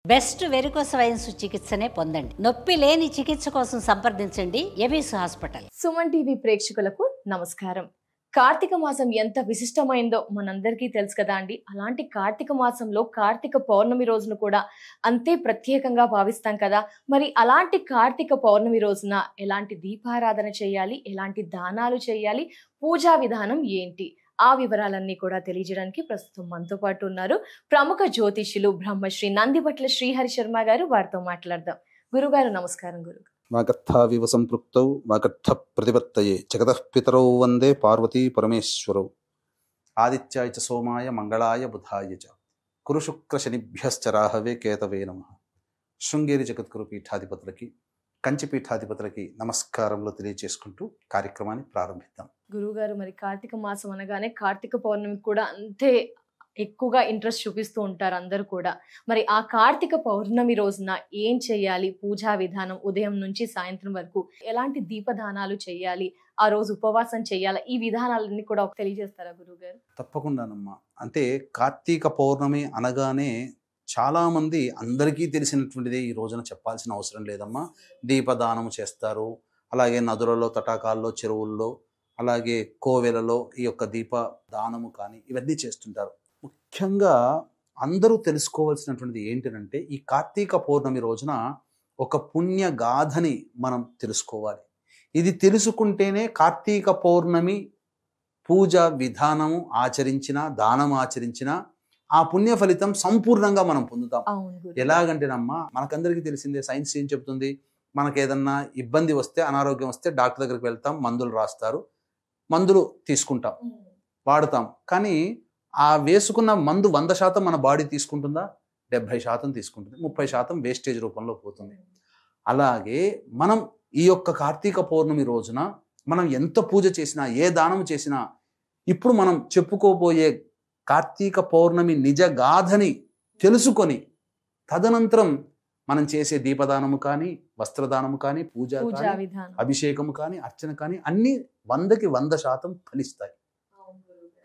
Best varicose veins చికిత్సనే పొందండి. నొప్పి లేని చికిత్స కోసం సంప్రదించండి ఎబిస్ హాస్పిటల్. సుమన్ టీవీ ప్రేక్షకులకు నమస్కారం. కార్తీక మాసం ఎంత విశిష్టమైందో మనందరికీ తెలుసు కదా అండి. అలాంటి కార్తీక మాసంలో కార్తీక పౌర్ణమి రోజును కూడా అంతే ప్రత్యేకంగా భావిస్తాం కదా. మరి అలాంటి కార్తీక పౌర్ణమి రోజున ఎలాంటి దీపారాధన చేయాలి, ఎలాంటి దానాలు చేయాలి, పూజా విధానం ఏంటి, ఆ వివరాలన్నీ కూడా తెలియజేయడానికి ప్రస్తుతం మనతో పాటు ఉన్నారు ప్రముఖ జ్యోతిష్యులు బ్రహ్మశ్రీ నందిబట్ల శ్రీహరి శర్మ గారు. వారితో మాట్లాడదాం. గురుగారు నమస్కారం. గురు వాగర్థావివ సంపృక్తౌ వాగర్థ ప్రతిపత్తయే జగతః పితరౌ వందే పార్వతీ పరమేశ్వరౌ. ఆదిత్యాయ చ సోమాయ మంగళాయ బుధాయ చ కురు శుక్ర శనిభ్యశ్చ రాహవే కేతవే నమః. శృంగేరి జగద్గురు పీఠాధిపతులకి, కంచి పీఠాధిపతులకి నమస్కారములు తెలియజేసుకుంటూ కార్యక్రమాన్ని ప్రారంభిద్దాం. గురుగారు, మరి కార్తీక మాసం అనగానే కార్తీక పౌర్ణమి కూడా అంతే ఎక్కువగా ఇంట్రెస్ట్ చూపిస్తూ ఉంటారు అందరూ కూడా. మరి ఆ కార్తీక పౌర్ణమి రోజున ఏం చేయాలి, పూజా విధానం ఉదయం నుంచి సాయంత్రం వరకు ఎలాంటి దీపదానాలు చేయాలి, ఆ రోజు ఉపవాసం చేయాలా, ఈ విధానాలన్నీ కూడా తెలియజేస్తారా గురుగారు? తప్పకుండానమ్మా. అంటే కార్తీక పౌర్ణమి అనగానే చాలామంది అందరికీ తెలిసినటువంటిది ఈ రోజున చెప్పాల్సిన అవసరం లేదమ్మా. దీపదానం చేస్తారు, అలాగే నదులలో, తటాకాల్లో, చెరువుల్లో, అలాగే కోవెలలో ఈ యొక్క దీప దానము కానీ ఇవన్నీ చేస్తుంటారు. ముఖ్యంగా అందరూ తెలుసుకోవాల్సినటువంటిది ఏంటంటే, ఈ కార్తీక పౌర్ణమి రోజున ఒక పుణ్య గాథని మనం తెలుసుకోవాలి. ఇది తెలుసుకుంటేనే కార్తీక పౌర్ణమి పూజ విధానము ఆచరించిన, దానం ఆచరించిన ఆ పుణ్య ఫలితం సంపూర్ణంగా మనం పొందుతాం. ఎలాగంటేనమ్మా, మనకందరికీ తెలిసిందే, సైన్స్ ఏం చెప్తుంది, మనకేదన్నా ఇబ్బంది వస్తే, అనారోగ్యం వస్తే డాక్టర్ దగ్గరికి వెళ్తాం, మందులు రాస్తారు, మందులు తీసుకుంటాం, వాడుతాం. కానీ ఆ వేసుకున్న మందు 100% మన బాడీ తీసుకుంటుందా? 70% తీసుకుంటుంది, 30% వేస్టేజ్ రూపంలో పోతుంది. అలాగే మనం ఈ యొక్క కార్తీక పౌర్ణమి రోజున మనం ఎంత పూజ చేసినా, ఏ దానం చేసినా, ఇప్పుడు మనం చెప్పుకోబోయే కార్తీక పౌర్ణమి నిజ గాథని తెలుసుకొని తదనంతరం మనం చేసే దీపదానము కానీ, వస్త్రదానము కానీ, పూజ కానీ, అభిషేకము కానీ, అర్చన కానీ అన్నీ 100కి 100% ఫలిస్తాయి.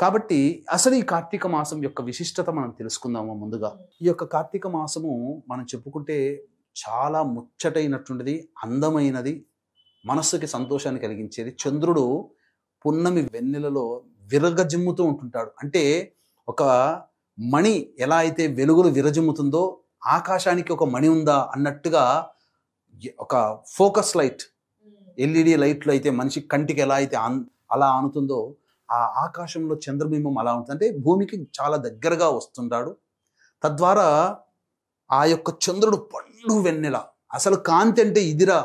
కాబట్టి అసలు ఈ కార్తీక మాసం యొక్క విశిష్టత మనం తెలుసుకుందాము. ముందుగా ఈ యొక్క కార్తీక మాసము మనం చెప్పుకుంటే చాలా ముచ్చటైనటువంటిది, అందమైనది, మనస్సుకి సంతోషాన్ని కలిగించేది. చంద్రుడు పున్నమి వెన్నెలలో విరగజిమ్ముతూ ఉంటుంటాడు. అంటే ఒక మణి ఎలా అయితే వెలుగులు విరజిమ్ముతుందో, ఆకాశానికి ఒక మణి ఉందా అన్నట్టుగా ఒక ఫోకస్ లైట్, ఎల్ఈడి లైట్లు అయితే మనిషి కంటికి ఎలా అయితే అలా ఆనుతుందో, ఆ ఆకాశంలో చంద్రబింబం అలా ఉంటుంది. అంటే భూమికి చాలా దగ్గరగా వస్తుంటాడు. తద్వారా ఆ యొక్క చంద్రుడు పండు వెన్నెల, అసలు కాంతి అంటే ఇదిరా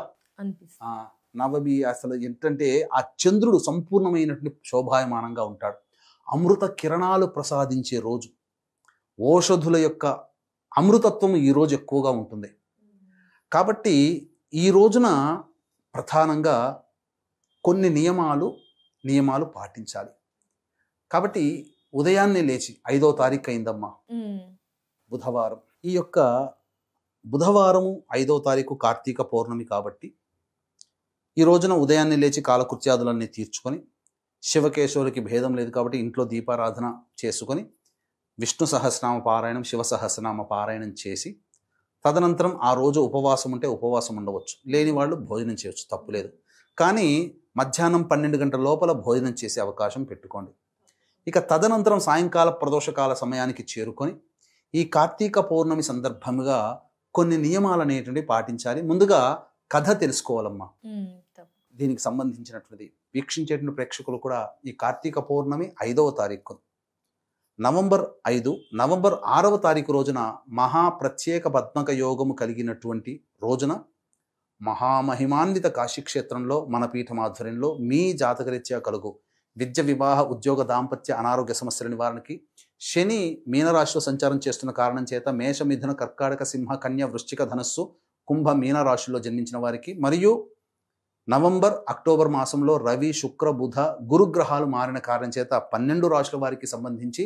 నవమి. అసలు ఏంటంటే ఆ చంద్రుడు సంపూర్ణమైనటువంటి శోభాయమానంగా ఉంటాడు. అమృత కిరణాలు ప్రసాదించే రోజు, ఓషధుల యొక్క అమృతత్వం ఈ రోజు ఎక్కువగా ఉంటుంది. కాబట్టి ఈ రోజున ప్రధానంగా కొన్ని నియమాలు పాటించాలి. కాబట్టి ఉదయాన్నే లేచి, 5వ తారీఖు అయిందమ్మా, బుధవారం. ఈ యొక్క బుధవారము 5వ తారీఖు కార్తీక పౌర్ణమి కాబట్టి ఈ రోజున ఉదయాన్నే లేచి కాలకృత్యాదులన్నీ తీర్చుకొని, శివకేశవులకి భేదం లేదు కాబట్టి ఇంట్లో దీపారాధన చేసుకొని, విష్ణు సహస్రనామ పారాయణం, శివ సహస్రనామ పారాయణం చేసి, తదనంతరం ఆ రోజు ఉపవాసం ఉంటే ఉపవాసం ఉండవచ్చు, లేని వాళ్ళు భోజనం చేయవచ్చు, తప్పులేదు. కానీ మధ్యాహ్నం 12 గంటల లోపల భోజనం చేసే అవకాశం పెట్టుకోండి. ఇక తదనంతరం సాయంకాల ప్రదోషకాల సమయానికి చేరుకొని ఈ కార్తీక పౌర్ణమి సందర్భంగా కొన్ని నియమాలు అనేటువంటివి పాటించాలి. ముందుగా కథ తెలుసుకోవాలమ్మా. దీనికి సంబంధించినటువంటిది వీక్షించేటువంటి ప్రేక్షకులు కూడా ఈ కార్తీక పౌర్ణమి 5వ తారీఖు, నవంబర్ 5, నవంబర్ 6వ తారీఖు రోజున మహాప్రత్యేక పద్మక యోగము కలిగినటువంటి రోజున మహామహిమాన్విత కాశీక్షేత్రంలో మన పీఠమాధ్వర్యంలో మీ జాతకరీత్యా కలుగు విద్య, వివాహ, ఉద్యోగ, దాంపత్య, అనారోగ్య సమస్యల నివారణకి శని మీనరాశిలో సంచారం చేస్తున్న కారణం చేత మేష, మిథున, కర్కాటక, సింహ, కన్య, వృశ్చిక, ధనస్సు, కుంభ, మీనరాశుల్లో జన్మించిన వారికి, మరియు నవంబర్, అక్టోబర్ మాసంలో రవి, శుక్ర, బుధ, గురుగ్రహాలు మారిన కారణం చేత 12 రాశుల వారికి సంబంధించి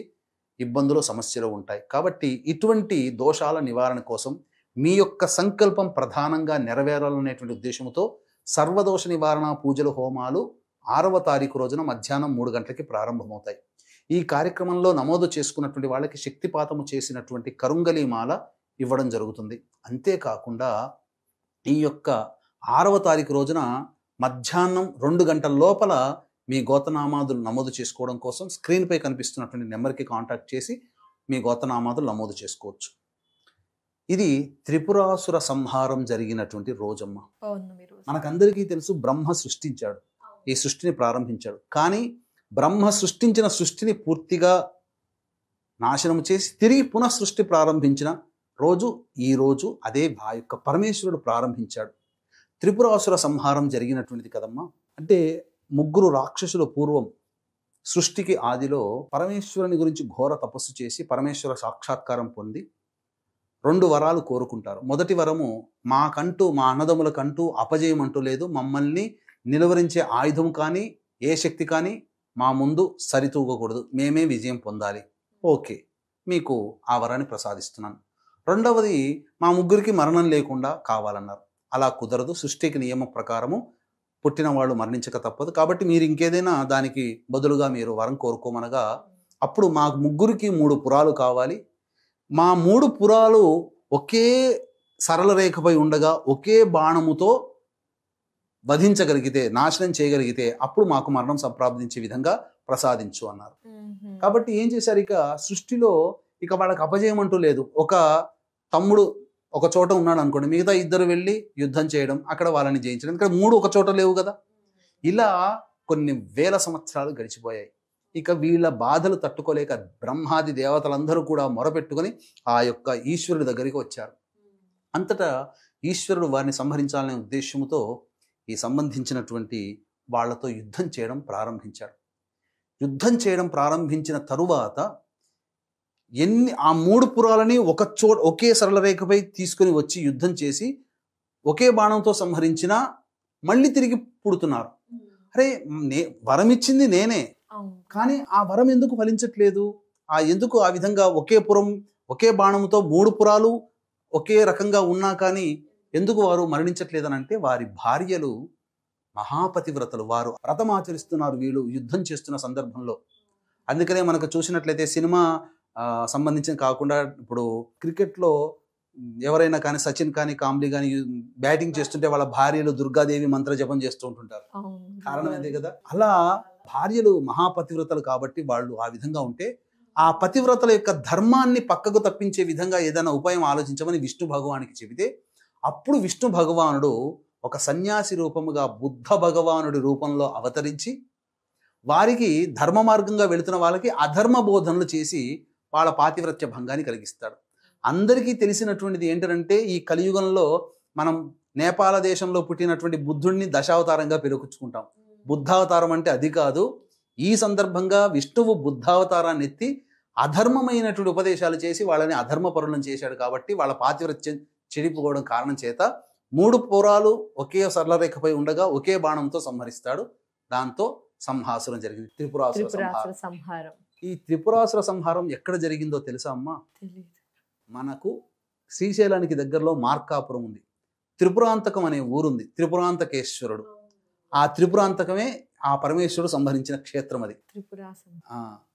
ఇబ్బందులు, సమస్యలు ఉంటాయి. కాబట్టి ఇటువంటి దోషాల నివారణ కోసం మీ యొక్క సంకల్పం ప్రధానంగా నెరవేరాలనేటువంటి ఉద్దేశంతో సర్వదోష నివారణ పూజలు, హోమాలు 6వ తారీఖు రోజున మధ్యాహ్నం 3 గంటలకి ప్రారంభమవుతాయి. ఈ కార్యక్రమంలో నమోదు చేసుకున్నటువంటి వాళ్ళకి శక్తిపాతము చేసినటువంటి కరుంగలి మాల ఇవ్వడం జరుగుతుంది. అంతేకాకుండా ఈ యొక్క 6వ తారీఖు రోజున మధ్యాహ్నం 2 గంటల లోపల మీ గోత్రనామాదులు నమోదు చేసుకోవడం కోసం స్క్రీన్పై కనిపిస్తున్నటువంటి నెంబర్కి కాంటాక్ట్ చేసి మీ గోత్రనామాదులు నమోదు చేసుకోవచ్చు. ఇది త్రిపురాసుర సంహారం జరిగినటువంటి రోజమ్మ. మనకందరికీ తెలుసు బ్రహ్మ సృష్టించాడు, ఈ సృష్టిని ప్రారంభించాడు. కానీ బ్రహ్మ సృష్టించిన సృష్టిని పూర్తిగా నాశనం చేసి తిరిగి పునః సృష్టి ప్రారంభించిన రోజు ఈ రోజు. అదే ఆ యొక్క పరమేశ్వరుడు ప్రారంభించాడు. త్రిపురాసుర సంహారం జరిగినటువంటిది కదమ్మా. అంటే 3 రాక్షసులు పూర్వం సృష్టికి ఆదిలో పరమేశ్వరుని గురించి ఘోర తపస్సు చేసి పరమేశ్వర సాక్షాత్కారం పొంది 2 వరాలు కోరుకుంటారు. మొదటి వరము, మాకంటూ మా అన్నదమ్ములకంటూ అపజయం అంటూ లేదు, మమ్మల్ని నిలువరించే ఆయుధం కానీ ఏ శక్తి కానీ మా ముందు సరితూగకూడదు, మేమే విజయం పొందాలి. ఓకే, మీకు ఆ వరాన్ని ప్రసాదిస్తున్నాను. రెండవది, మా ముగ్గురికి మరణం లేకుండా కావాలన్నారు. అలా కుదరదు, సృష్టికి నియమం ప్రకారము పుట్టిన వాళ్ళు మరణించక తప్పదు, కాబట్టి మీరు ఇంకేదైనా దానికి బదులుగా మీరు వరం కోరుకోమనగా, అప్పుడు మా ముగ్గురికి 3 పురాలు కావాలి. మా 3 పురాలు ఒకే సరళ రేఖపై ఉండగా ఒకే బాణముతో వధించగలిగితే, నాశనం చేయగలిగితే అప్పుడు మాకు మరణం సంప్రాప్తించే విధంగా ప్రసాదించు అన్నారు. కాబట్టి ఏం చేశారు, ఇక సృష్టిలో ఇక వాళ్ళకి అపజయం అంటూ లేదు. ఒక తమ్ముడు ఒక చోట ఉన్నాడు అనుకోండి, మిగతా 2 వెళ్ళి యుద్ధం చేయడం, అక్కడ వాళ్ళని జయించడం. ఇక్కడ 3 ఒక చోట లేవు కదా. ఇలా కొన్ని వేల సంవత్సరాలు గడిచిపోయాయి. ఇక వీళ్ళ బాధలు తట్టుకోలేక బ్రహ్మాది దేవతలందరూ కూడా మొరపెట్టుకొని ఆ యొక్క ఈశ్వరుడి దగ్గరికి వచ్చారు. అంతటా ఈశ్వరుడు వారిని సంహరించాలనే ఉద్దేశంతో ఈ సంబంధించినటువంటి వాళ్లతో యుద్ధం చేయడం ప్రారంభించాడు. యుద్ధం చేయడం ప్రారంభించిన తరువాత ఆ 3 పురాలని ఒకే సరళ రేఖపై తీసుకుని వచ్చి యుద్ధం చేసి ఒకే బాణంతో సంహరించినా మళ్ళీ తిరిగి పుడుతున్నారు. అరే, వరం ఇచ్చింది నేనే, కానీ ఆ వరం ఎందుకు ఫలించట్లేదు, ఎందుకు ఆ విధంగా ఒకే పురం ఒకే బాణంతో 3 పురాలు ఒకే రకంగా ఉన్నా కానీ ఎందుకు వారు మరణించట్లేదని అంటే, వారి భార్యలు మహాపతివ్రతలు, వారు వ్రతం ఆచరిస్తున్నారు వీళ్ళు యుద్ధం చేస్తున్న సందర్భంలో. అందుకనే మనకు చూసినట్లయితే సినిమా సంబంధించిన కాకుండా ఇప్పుడు క్రికెట్లో ఎవరైనా కానీ సచిన్ కానీ కాంబ్లీ కానీ బ్యాటింగ్ చేస్తుంటే వాళ్ళ భార్యలు దుర్గాదేవి మంత్ర జపం చేస్తూ ఉంటుంటారు. కారణం అదే కదా. అలా భార్యలు మహాపతివ్రతలు కాబట్టి వాళ్ళు ఆ విధంగా ఉంటే, ఆ పతివ్రతల యొక్క ధర్మాన్ని పక్కకు తప్పించే విధంగా ఏదైనా ఉపాయం ఆలోచించమని విష్ణు భగవానికి చెబితే, అప్పుడు విష్ణు భగవానుడు ఒక సన్యాసి రూపముగా బుద్ధ భగవానుడి రూపంలో అవతరించి వారికి ధర్మ మార్గంగా వెళుతున్న వాళ్ళకి అధర్మ బోధనలు చేసి వాళ్ళ పాతివ్రత్య భంగాన్ని కలిగిస్తాడు. అందరికీ తెలిసినటువంటిది ఏంటంటే, ఈ కలియుగంలో మనం నేపాల దేశంలో పుట్టినటువంటి బుద్ధుడిని దశావతారంగా పేర్కొంటాం. బుద్ధావతారం అంటే అది కాదు. ఈ సందర్భంగా విష్ణువు బుద్ధావతారాన్ని ఎత్తి అధర్మమైనటువంటి ఉపదేశాలు చేసి వాళ్ళని అధర్మ పరులను చేశాడు. కాబట్టి వాళ్ళ పాతివ్రత్యం చెడిపోవడం కారణం చేత 3 పురాలు ఒకే సరళ రేఖపై ఉండగా ఒకే బాణంతో సంహరిస్తాడు. దాంతో సంహాసురం జరిగింది, త్రిపురాసుర సంహారం. ఈ త్రిపురాసుర సంహారం ఎక్కడ జరిగిందో తెలుసా అమ్మా? మనకు శ్రీశైలానికి దగ్గరలో మార్కాపురం ఉంది. త్రిపురాంతకం అనే ఊరుంది, త్రిపురాంతకేశ్వరుడు. ఆ త్రిపురాంతకమే ఆ పరమేశ్వరుడు సంహరించిన క్షేత్రం. అది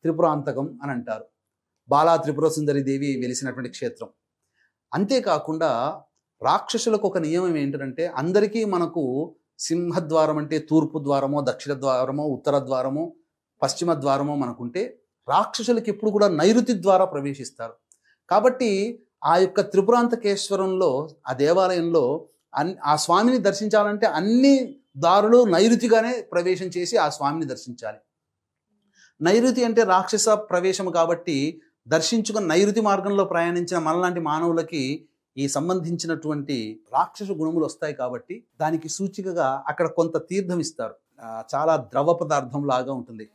త్రిపురాంతకం అని అంటారు. బాలా త్రిపుర సుందరి దేవి వెలిసినటువంటి క్షేత్రం. అంతేకాకుండా రాక్షసులకు ఒక నియమం ఏంటంటే, అందరికీ మనకు సింహద్వారం అంటే తూర్పు ద్వారమో, దక్షిణ ద్వారమో, ఉత్తర ద్వారమో, పశ్చిమ ద్వారమో మనకుంటే, రాక్షసులకి ఎప్పుడు కూడా నైరుతి ద్వారా ప్రవేశిస్తారు. కాబట్టి ఆ యొక్క త్రిపురాంతకేశ్వరంలో, ఆ దేవాలయంలో ఆ స్వామిని దర్శించాలంటే అన్ని దారులు నైరుతిగానే ప్రవేశం చేసి ఆ స్వామిని దర్శించాలి. నైరుతి అంటే రాక్షస ప్రవేశం కాబట్టి దర్శించుకుని నైరుతి మార్గంలో ప్రయాణించిన మనలాంటి మానవులకి ఈ సంబంధించినటువంటి రాక్షస గుణములు వస్తాయి. కాబట్టి దానికి సూచికగా అక్కడ కొంత తీర్థం ఇస్తారు. చాలా ద్రవ పదార్థం లాగా ఉంటుంది.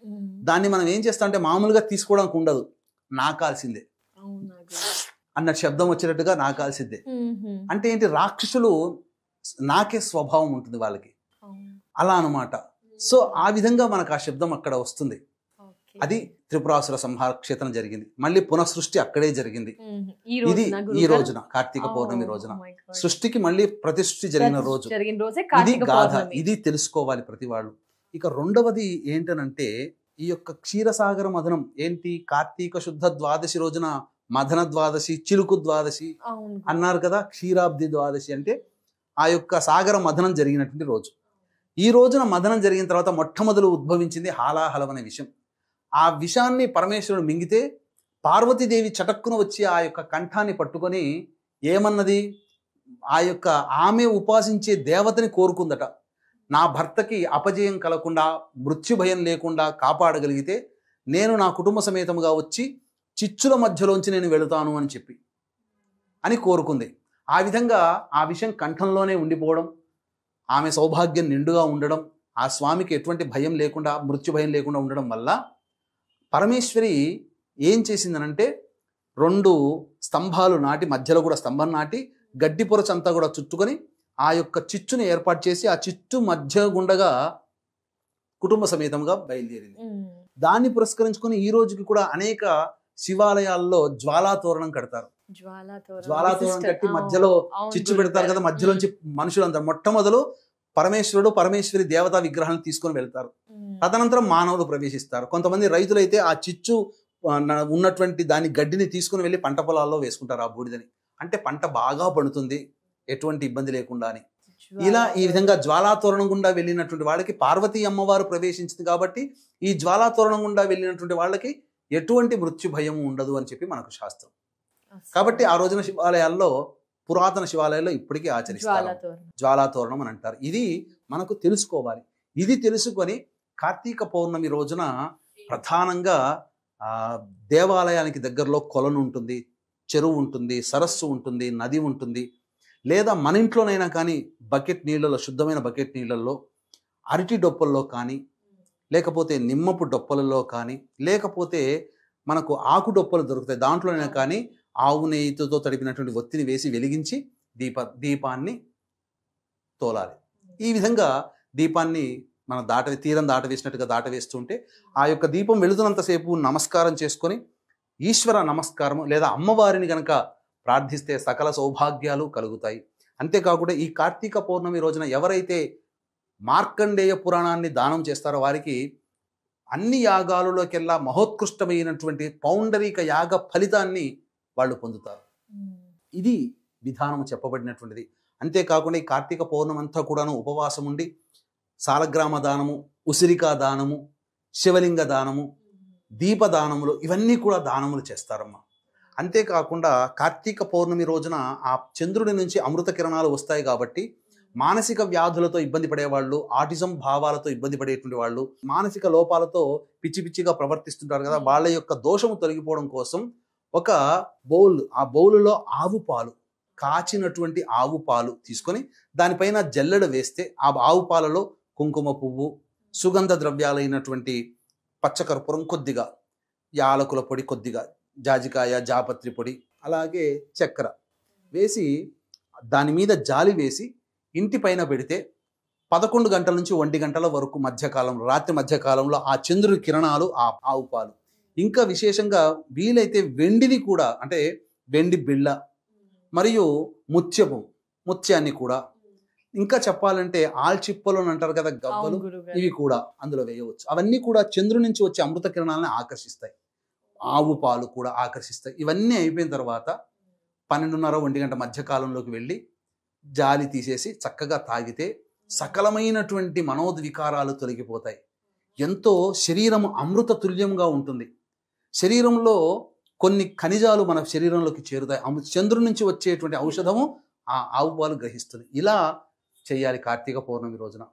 దాన్ని మనం ఏం చేస్తాం అంటే, మామూలుగా తీసుకోవడానికి ఉండదు, నాకాల్సిందే అన్న శబ్దం వచ్చేటట్టుగా నాకాల్సిందే. అంటే ఏంటి, రాక్షసులు నాకే స్వభావం ఉంటుంది వాళ్ళకి, అలా అనమాట. సో ఆ విధంగా మనకు ఆ శబ్దం అక్కడ వస్తుంది. అది త్రిపురాసుర సంహార క్షేత్రం జరిగింది. మళ్ళీ పునఃసృష్టి అక్కడే జరిగింది. ఇది ఈ రోజున, కార్తీక పౌర్ణమి రోజున సృష్టికి మళ్ళీ ప్రతిసృష్టి జరిగిన రోజు. ఇది గాథ, ఇది తెలుసుకోవాలి ప్రతి వాళ్ళు. ఇక రెండవది ఏంటనంటే, ఈ యొక్క క్షీరసాగర మథనం ఏంటి, కార్తీక శుద్ధ ద్వాదశి రోజున మదన ద్వాదశి, చిలుకు ద్వాదశి అవును. అన్నారు కదా. క్షీరాబ్ది ద్వాదశి అంటే ఆ యొక్క సాగర మథనం జరిగినటువంటి రోజు. ఈ రోజున మథనం జరిగిన తర్వాత మొట్టమొదలు ఉద్భవించింది హాలాహలం అనే విషయం. ఆ విషాన్ని పరమేశ్వరుడు మింగితే పార్వతీదేవి చటక్కున వచ్చి ఆ యొక్క కంఠాన్ని పట్టుకొని ఏమన్నది, ఆ యొక్క ఆమె ఉపాసించే దేవతని కోరుకుందట. నా భర్తకి అపజయం కలగకుండా, మృత్యు భయం లేకుండా కాపాడగలిగితే నేను నా కుటుంబ సమేతముగా వచ్చి చిచ్చుల మధ్యలోంచి నేను వెళుతాను అని చెప్పి అని కోరుకుంది. ఆ విధంగా ఆ విషయం కంఠంలోనే ఉండిపోవడం, ఆమె సౌభాగ్యం నిండుగా ఉండడం, ఆ స్వామికి ఎటువంటి భయం లేకుండా, మృత్యు భయం లేకుండా ఉండడం వల్ల పరమేశ్వరి ఏం చేసిందనంటే 2 స్తంభాలు నాటి, మధ్యలో కూడా స్తంభం నాటి, గడ్డి పొరచంతా కూడా చుట్టుకొని ఆ యొక్క చిచ్చుని ఏర్పాటు చేసి ఆ చిచ్చు మధ్య గుండగా కుటుంబ సమేతంగా బయలుదేరింది. దాన్ని పురస్కరించుకొని ఈ రోజుకి కూడా అనేక శివాలయాల్లో జ్వాలాతోరణం కడతారు. జ్వాలాతోరణం కట్టి మధ్యలో చిచ్చు పెడతారు కదా, మధ్యలోంచి మనుషులందరూ మొట్టమొదలు పరమేశ్వరి దేవతా విగ్రహాలను తీసుకొని వెళ్తారు. తదనంతరం మానవులు ప్రవేశిస్తారు. కొంతమంది రైతులైతే ఆ చిచ్చు ఉన్నటువంటి దాని గడ్డిని తీసుకుని వెళ్ళి పంట పొలాల్లో వేసుకుంటారు ఆ బూడిదని. అంటే పంట బాగా పండుతుంది ఎటువంటి ఇబ్బంది లేకుండా అని. ఇలా ఈ విధంగా జ్వాలాతోరణం గుండా వెళ్ళినటువంటి వాళ్ళకి పార్వతీ అమ్మవారు ప్రవేశించింది కాబట్టి ఈ జ్వాలాతోరణం గుండా వెళ్ళినటువంటి వాళ్ళకి ఎటువంటి మృత్యు భయం ఉండదు అని చెప్పి మనకు శాస్త్రం. కాబట్టి ఆ రోజున శివాలయాల్లో, పురాతన శివాలయాల్లో ఇప్పటికీ ఆచరిస్తారు. జ్వాలాతోరణం అని అంటారు. ఇది మనకు తెలుసుకోవాలి. ఇది తెలుసుకొని కార్తీక పౌర్ణమి రోజున ప్రధానంగా దేవాలయానికి దగ్గరలో కొలను ఉంటుంది, చెరువు ఉంటుంది, సరస్సు ఉంటుంది, నది ఉంటుంది. లేదా మన ఇంట్లోనైనా కానీ బకెట్ నీళ్ళలో, శుద్ధమైన బకెట్ నీళ్ళల్లో, అరటి డొప్పల్లో కానీ, లేకపోతే నిమ్మపు డొప్పలలో కానీ, లేకపోతే మనకు ఆకు డొప్పలు దొరుకుతాయి, దాంట్లోనైనా కానీ ఆవు నెయ్యితో తడిపినటువంటి ఒత్తిని వేసి వెలిగించి దీపాన్ని తోలాలి. ఈ విధంగా దీపాన్ని మన తీరం దాటవేసినట్టుగా దాటవేస్తుంటే ఆ యొక్క దీపం వెళుతున్నంతసేపు నమస్కారం చేసుకొని ఈశ్వర నమస్కారం లేదా అమ్మవారిని గనక ప్రార్థిస్తే సకల సౌభాగ్యాలు కలుగుతాయి. అంతేకాకుండా ఈ కార్తీక పౌర్ణమి రోజున ఎవరైతే మార్కండేయ పురాణాన్ని దానం చేస్తారో వారికి అన్ని యాగాలలోకెల్లా మహోత్కృష్టమైనటువంటి పౌండరీక యాగ ఫలితాన్ని వాళ్ళు పొందుతారు. ఇది విధానం చెప్పబడినటువంటిది. అంతేకాకుండా ఈ కార్తీక పౌర్ణమి అంతా కూడాను ఉపవాసం ఉండి సాలగ్రామ దానము, ఉసిరికా దానము, శివలింగ దానము, దీపదానములు, ఇవన్నీ కూడా దానములు చేస్తారమ్మా. అంతేకాకుండా కార్తీక పౌర్ణమి రోజున ఆ చంద్రుడి నుంచి అమృత కిరణాలు వస్తాయి కాబట్టి మానసిక వ్యాధులతో ఇబ్బంది పడేవాళ్ళు, ఆటిజం భావాలతో ఇబ్బంది పడేటువంటి వాళ్ళు, మానసిక లోపాలతో పిచ్చి పిచ్చిగా ప్రవర్తిస్తుంటారు కదా, వాళ్ళ యొక్క దోషము తొలగిపోవడం కోసం ఒక బౌల్, ఆ బౌలులో ఆవు పాలు, కాచినటువంటి ఆవు పాలు తీసుకొని దానిపైన జల్లెడ వేస్తే ఆ ఆవు పాలలో కుంకుమ పువ్వు, సుగంధ ద్రవ్యాలైనటువంటి పచ్చకర్పూరం కొద్దిగా, యాలకుల పొడి కొద్దిగా, జాజికాయ, జాపత్రి పొడి, అలాగే చక్కెర వేసి దాని మీద జాలి వేసి ఇంటి పైన పెడితే 11 గంటల నుంచి 1 గంటల వరకు మధ్యకాలంలో, రాత్రి మధ్యకాలంలో ఆ చంద్రుడి కిరణాలు ఆ ఆవు పాలు. ఇంకా విశేషంగా వీలైతే వెండిని కూడా, అంటే వెండి బిళ్ళ మరియు ముత్యాన్ని కూడా, ఇంకా చెప్పాలంటే ఆల్చిప్పలు అని అంటారు కదా, గవ్వలు, ఇవి కూడా అందులో వేయవచ్చు. అవన్నీ కూడా చంద్రుడి నుంచి వచ్చే అమృత కిరణాలను ఆకర్షిస్తాయి. ఆవు పాలు కూడా ఆకర్షిస్తాయి. ఇవన్నీ అయిపోయిన తర్వాత 12:30-1 గంట మధ్యకాలంలోకి వెళ్ళి జాలి తీసేసి చక్కగా తాగితే సకలమైనటువంటి మనోద్వికారాలు తొలగిపోతాయి. ఎంతో శరీరము అమృత తుల్యంగా ఉంటుంది. శరీరంలో కొన్ని ఖనిజాలు మన శరీరంలోకి చేరుతాయి. చంద్రుడి నుంచి వచ్చేటువంటి ఔషధము ఆ ఆవు పాలు గ్రహిస్తుంది. ఇలా చేయాలి కార్తీక పౌర్ణమి రోజున.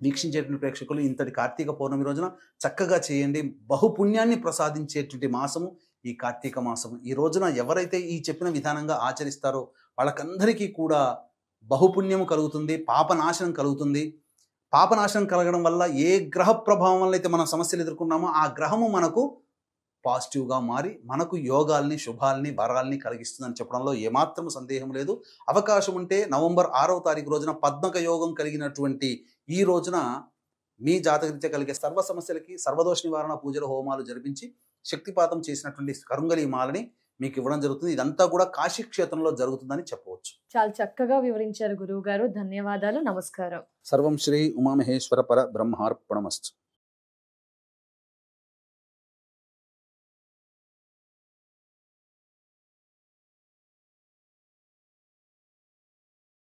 వీక్షించేటువంటి ప్రేక్షకులు ఇంతటి కార్తీక పౌర్ణమి రోజున చక్కగా చేయండి. బహుపుణ్యాన్ని ప్రసాదించేటువంటి మాసము ఈ కార్తీక మాసము. ఈ రోజున ఎవరైతే ఈ చెప్పిన విధానంగా ఆచరిస్తారో వాళ్ళకందరికీ కూడా బహుపుణ్యము కలుగుతుంది, పాపనాశనం కలుగుతుంది. పాపనాశనం కలగడం వల్ల ఏ గ్రహ ప్రభావం వల్ల అయితే మనం సమస్యలు ఎదుర్కొన్నామో ఆ గ్రహము మనకు పాజిటివ్గా మారి మనకు యోగాల్ని, శుభాల్ని, వరాల్ని కలిగిస్తుందని చెప్పడంలో ఏమాత్రం సందేహం లేదు. అవకాశం ఉంటే నవంబర్ 6వ తారీఖు రోజున పద్మక యోగం కలిగినటువంటి ఈ రోజున మీ జాతకరీత్యా కలిగే సర్వ సమస్యలకి సర్వదోష నివారణ పూజలు, హోమాలు జరిపించి శక్తిపాతం చేసినటువంటి కరుంగలి మాలని మీకు ఇవ్వడం జరుగుతుంది. ఇదంతా కూడా కాశీ క్షేత్రంలో జరుగుతుందని చెప్పవచ్చు. చాలా చక్కగా వివరించారు గురువు గారు. ధన్యవాదాలు. నమస్కారం. సర్వం శ్రీ ఉమామహేశ్వర పర బ్రహ్మార్పణమస్తు.